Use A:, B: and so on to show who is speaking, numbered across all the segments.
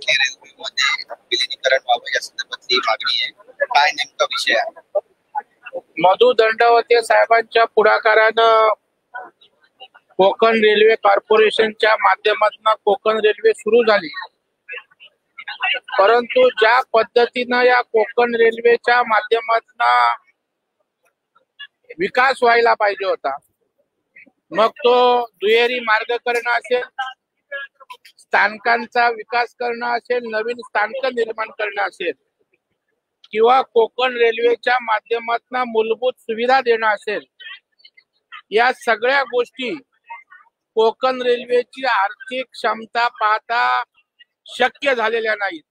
A: मध्य रेल्वेमध्ये विलिनीकरण व्हावं या संदर्भातली मागणी आहे. काय नेमका विषय आहे?
B: मधु दंडवते साहेबांच्या पुढाकारानं कोकण रेल्वे कॉर्पोरेशनच्या माध्यमातून कोकण रेल्वे सुरू झाली. परंतु ज्या पद्धतीनं या कोकण रेल्वेच्या माध्यमातून विकास व्हायला पाहिजे होता, मग तो दुहेरी मार्ग करणं असेल, स्थानकांचा विकास करणं असेल, नवीन स्थानक निर्माण करणं असेल, किंवा कोकण रेल्वेच्या माध्यमातून मूलभूत सुविधा देणं असेल, या सगळ्या गोष्टी कोकण रेल्वेची आर्थिक क्षमता पाहता शक्य झालेल्या नाहीत.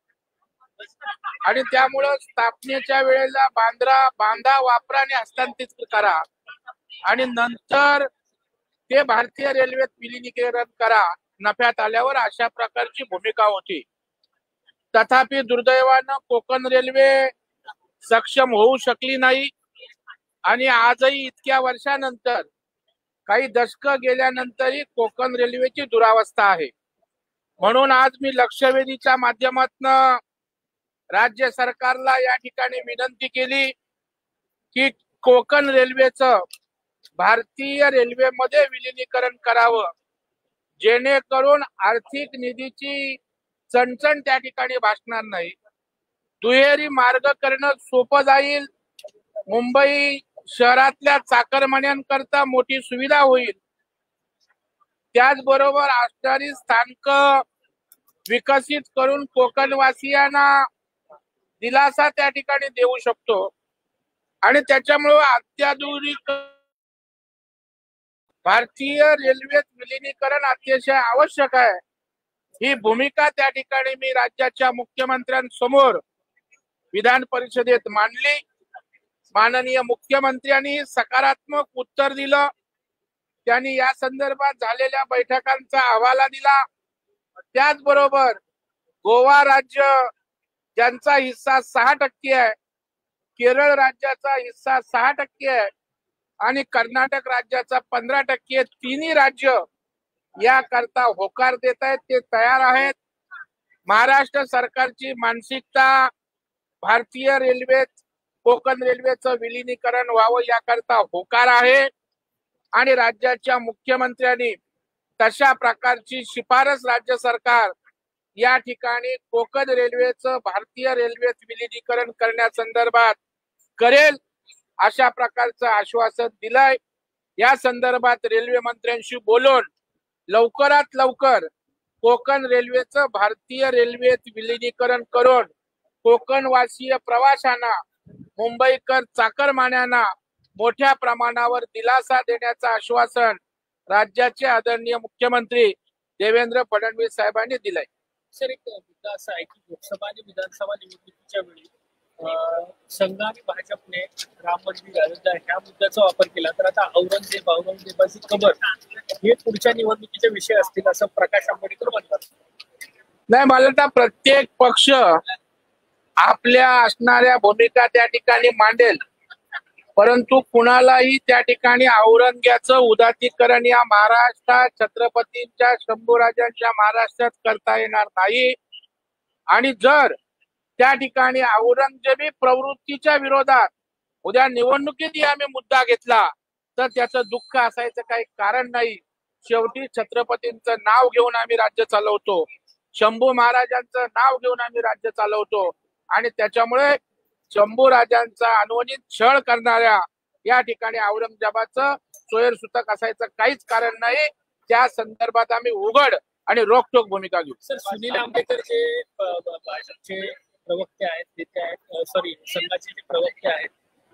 B: आणि त्यामुळं स्थापनेच्या वेळेला बांधा वापरा आणि हस्तांतरित करा आणि नंतर ते भारतीय रेल्वेत विलिनीकरण करा नफ्यात आल्यावर, अशा प्रकारची भूमिका होती. तथापि दुर्दैवानं कोकण रेल्वे सक्षम होऊ शकली नाही आणि आजही इतक्या वर्षानंतर, काही दशकं गेल्यानंतरही कोकण रेल्वेची दुरावस्था आहे. म्हणून आज मी लक्षवेधीच्या माध्यमातून राज्य सरकारला या ठिकाणी विनंती केली की कोकण रेल्वेचं भारतीय रेल्वेमध्ये विलिनीकरण करावं, जेणेकरून आर्थिक निधीची चणचण त्या ठिकाणी भासणार नाही. दुहेरी मार्ग करणं सोपं जाईल. मुंबई शहरातल्या चाकरमान्यांकरता मोठी सुविधा होईल. त्याचबरोबर असणारी स्थानक विकसित करून कोकणवासियांना दिलासा त्या ठिकाणी देऊ शकतो आणि त्याच्यामुळे अत्याधुनिक भारतीय रेल्वेत विलिनीकरण अतिशय आवश्यक आहे. ही भूमिका त्या ठिकाणी मी राज्याच्या मुख्यमंत्र्यांसमोर विधान परिषदेत मांडली. माननीय मुख्यमंत्र्यांनी सकारात्मक उत्तर दिलं. त्यांनी या संदर्भात झालेल्या बैठकांचा अहवाल दिला. त्याचबरोबर गोवा राज्य ज्यांचा हिस्सा 6% आहे, केरळ राज्याचा हिस्सा 6% आहे आणि कर्नाटक राज्याचा 15%, तिन्ही राज्य याकरता होकार देत आहेत, ते तयार आहेत. महाराष्ट्र सरकारची मानसिकता भारतीय रेल्वेत कोकण रेल्वेचं विलिनीकरण व्हावं याकरता होकार आहे आणि राज्याच्या मुख्यमंत्र्यांनी तशा प्रकारची शिफारस राज्य सरकार या ठिकाणी कोकण रेल्वेचं भारतीय रेल्वेत विलिनीकरण करण्यासंदर्भात करेल, अशा प्रकारचं आश्वासन दिलंय. या संदर्भात रेल्वे मंत्र्यांशी बोलून लवकरात लवकर कोकण रेल्वेचं भारतीय रेल्वेत विलिनीकरण करून कोकणवासीय प्रवाशांना, मुंबईकर चाकरमान्यांना मोठ्या प्रमाणावर दिलासा देण्याचं आश्वासन राज्याचे आदरणीय मुख्यमंत्री देवेंद्र फडणवीस साहेबांनी दिलंय.
C: सर, एक मुद्दा असा आहे की लोकसभा आणि विधानसभा निवडणुकीच्या वेळी संघ आणि भाजपने राम मंदिर अयोध्या ह्या मुद्द्याचा वापर केला, तर आता औरंगजेबाची कबर हे पुढच्या निवडणुकीचे विषय असतील असं प्रकाश आंबेडकर म्हणतात.
B: नाही, मला तर प्रत्येक पक्ष आपल्या असणाऱ्या भूमिका त्या ठिकाणी मांडेल, परंतु कुणालाही त्या ठिकाणी औरंग्याचं उदात्तीकरण या महाराष्ट्रात छत्रपतींच्या शंभूराजांच्या महाराष्ट्रात करता येणार नाही. आणि जर त्या ठिकाणी औरंगजेबी प्रवृत्तीच्या विरोधात उद्या निवडणुकीत आम्ही मुद्दा घेतला तर त्याचं दुःख असायचं काही कारण नाही. शेवटी छत्रपतींचं नाव घेऊन आम्ही राज्य चालवतो, शंभू महाराजांचं नाव घेऊन आम्ही राज्य चालवतो आणि त्याच्यामुळे शंभू राजांचा अनवणित छळ करणाऱ्या या ठिकाणी औरंगजेबाचं सोयरसूतक असायचं काहीच कारण नाही. त्या संदर्भात आम्ही उघड आणि रोखठोक भूमिका घेऊ.
C: सर, सुनील आंबेकर जे भाजपचे प्रवक्ते आहेत, नेते आहेत, संघाचे जे प्रवक्ते आहेत,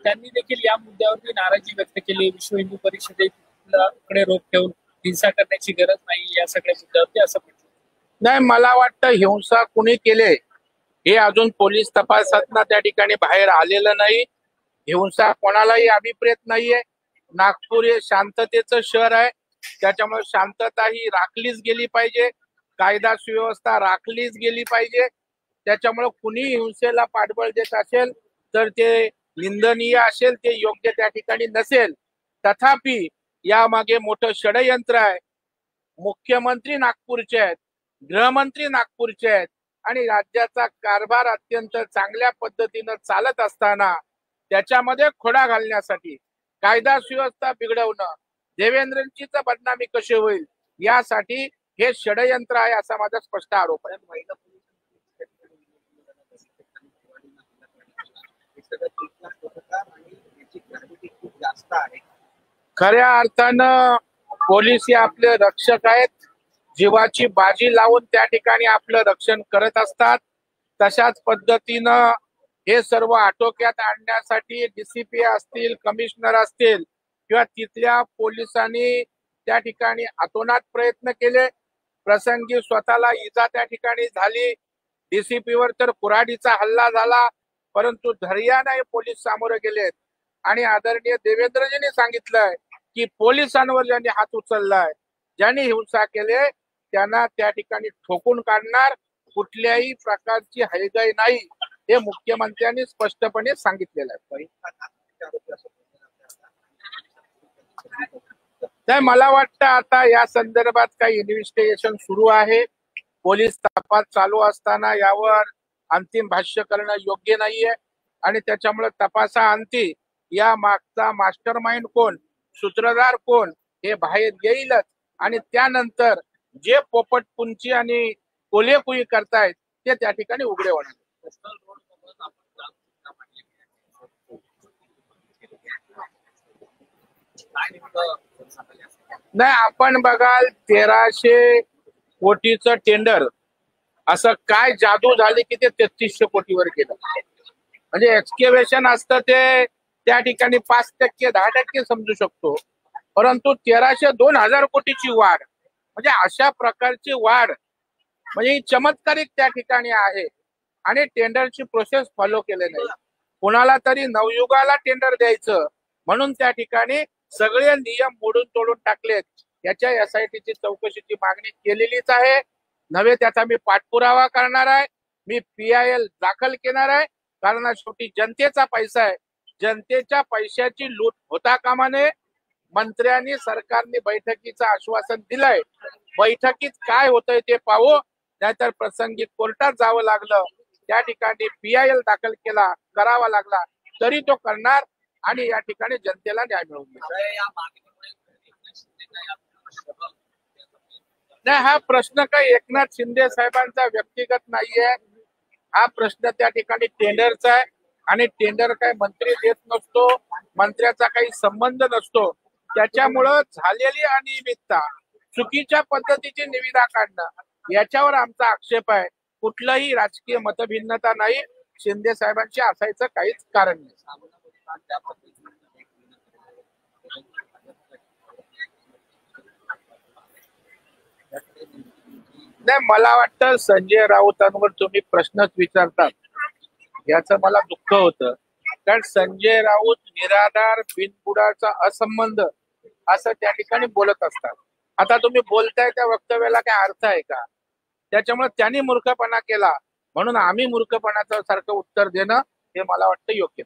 C: त्यांनी देखील या मुद्द्यावरती नाराजी व्यक्त केली. विश्व हिंदू परिषदेकडे रोख ठेवून हिंसा करण्याची गरज नाही या सगळ्या मुद्द्यावरती असं म्हटलं.
B: नाही, मला वाटतं हिंसा कुणी केले हे अजून पोलीस तपासात त्या ठिकाणी बाहेर आलेलं नाही. हिंसा कोणालाही अभिप्रेत नाहीये. नागपूर हे शांततेचं शहर आहे, त्याच्यामुळे शांतता ही राखलीच गेली पाहिजे, कायदा सुव्यवस्था राखलीच गेली पाहिजे. त्याच्यामुळे कुणी हिंसेला पाठबळ देत असेल तर ते निंदनीय असेल, ते योग्य त्या ठिकाणी नसेल. तथापि यामागे मोठं षडयंत्र आहे. मुख्यमंत्री नागपूरचे आहेत, गृहमंत्री नागपूरचे आहेत आणि राज्याचा कारभार अत्यंत चांगल्या पद्धतीनं चालत असताना त्याच्यामध्ये खोडा घालण्यासाठी, कायदा सुव्यवस्था बिघडवणं, देवेंद्रजीच बदनामी कशी होईल यासाठी हे षडयंत्र आहे असा माझा स्पष्ट आरोप आहे.
A: जास्त आहे.
B: खऱ्या अर्थानं पोलीस हे आपले रक्षक आहेत. जीवाची बाजी लावून त्या ठिकाणी आपलं रक्षण करत असतात. तशाच पद्धतीनं हे सर्व आटोक्यात आणण्यासाठी डीसीपी असतील, कमिशनर असतील किंवा तिथल्या पोलिसांनी त्या ठिकाणी अतोनात प्रयत्न केले. प्रसंगी स्वतःला इजा त्या ठिकाणी झाली. डीसीपीवर तर कुऱ्हाडीचा हल्ला झाला, परंतु धैर्याने पोलीस सामोरे गेलेत आणि आदरणीय देवेंद्रजींनी सांगितलंय की पोलिसांवर ज्यांनी हात उचललाय, ज्यांनी हिंसा केले त्यांना त्या ठिकाणी ठोकून काढणार, कुठल्याही प्रकारची हयगय नाही हे मुख्यमंत्र्यांनी स्पष्टपणे सांगितलेलं आहे. नाही, मला वाटतं आता या संदर्भात काही इन्व्हेस्टिगेशन सुरू आहे. पोलीस तपास चालू असताना यावर अंतिम भाष्य करणं योग्य नाहीये आणि त्याच्यामुळे तपासाअंती या मागचा मास्टर माइंड कोण, सूत्रधार कोण हे बाहेर येईलच आणि त्यानंतर जे पोपटपुंची आणि कोलेकुई करतायत ते त्या ठिकाणी उघडे होणार. नाही, आपण बघाल 1300 कोटीचं टेंडर असं काय जादू झाली की ते 3300 कोटीवर गेलं. म्हणजे एक्सकेव्हेशन असतं ते त्या ठिकाणी 5%, 10% समजू शकतो, परंतु 1300-2000 कोटीची वाढ म्हणजे अशा प्रकारची वाढ म्हणजे ही चमत्कारिक त्या ठिकाणी आहे. आणि टेंडरची प्रोसेस फॉलो केले नाही. कोणाला तरी नवयुगाला टेंडर द्यायचं म्हणून त्या ठिकाणी सगळे नियम मोडून तोडून टाकलेत. याच्या एसआयटीची चौकशीची मागणी केलेलीच आहे. नव्हे त्याचा मी पाठपुरावा करणार आहे. मी PIL दाखल केणार आहे. कारण शेवटी जनतेचा पैसा आहे. जनतेच्या पैशाची लूट होता कामा नये. मंत्र्यांनी, सरकारने बैठकीचं आश्वासन दिलंय. बैठकीत काय होतंय ते पाहू, नाहीतर प्रसंगी कोर्टात जावं लागलं, त्या ठिकाणी PIL दाखल करावा लागला तरी तो करणार आणि या ठिकाणी जनतेला न्याय मिळवून देणार. नाही, हा प्रश्न काही एकनाथ शिंदे साहेबांचा व्यक्तिगत नाहीये. हा प्रश्न त्या ठिकाणी टेंडरचा आहे आणि टेंडर काय मंत्री देत नसतो, मंत्र्याचा काही संबंध नसतो. त्याच्यामुळं झालेली अनियमितता, चुकीच्या पद्धतीची निविदा काढणं याच्यावर आमचा आक्षेप आहे. कुठलंही राजकीय मतभिन्नता नाही. शिंदे साहेबांशी असायचं काहीच कारण नाही. नाही, मला वाटतं संजय राऊतांवर तुम्ही प्रश्नच विचारतात याचं मला दुःख होतं. कारण संजय राऊत निराधार, बिनबुडाचा असंबंध असं त्या ठिकाणी बोलत असतात. आता तुम्ही बोलताय त्या वक्तव्याला काय अर्थ आहे का? त्याच्यामुळे त्यांनी मूर्खपणा केला म्हणून आम्ही मूर्खपणाचं सारखं उत्तर देणं हे मला वाटतं योग्य.